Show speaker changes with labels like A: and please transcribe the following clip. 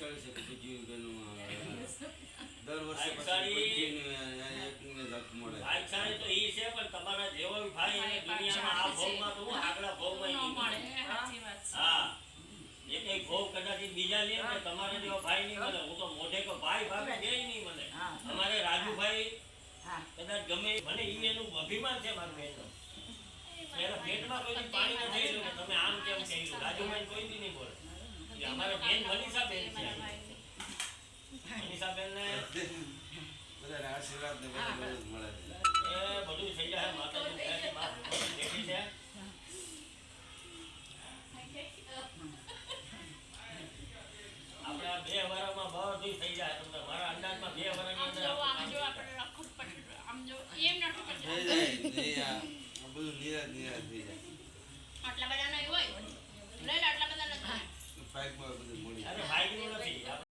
A: ભાગશાળી છે કે જીવનું દર વર્ષે એકને ધક મળે.
B: ભાગશાળી તો ઈ છે પણ તમારા જેવો ભાઈ એને દુનિયામાં આ ભોગમાં તો હું આગલા ભોગમાં
C: ન
B: નહીં
C: મળે.
B: મળે.
C: સાચી વાત છે.
B: હા એ કઈ ભોગ કદાચ બીજા લે ને તમારે જેવો ભાઈ નહીં મળે. હું તો મોઢે કે ભાઈ ભાભી બેય નહીં મળે. અમારે રાજુભાઈ કદાચ ગમે મને ઈ એનું અભિમાન છે મારું બેનનું. એના પેટમાં કોઈ પાણી ન થઈ રહ્યું તમે આમ કેમ કહ્યું. રાજુભાઈ કોઈ દી નહીં બોલે. એ અમારે બેન મનીષાબેન છે. મનીષાબેન ને
A: બધાને આશીર્વાદ ને બધું મળે છે.
B: એ બધું થઈ જાય માતાજી દયાથી માફ દેખી છે. આપણે આ 2 વર્ષમાં બધું થઈ જાય તમને મારા અંદાજમાં 2 વર્ષની અંદર
C: આમ જો આપણે રખડ પડ આમ જો એમ નથી
A: થઈ
C: કરતા.
A: જાય ને આ બધું નિરાશ થઈ જાય.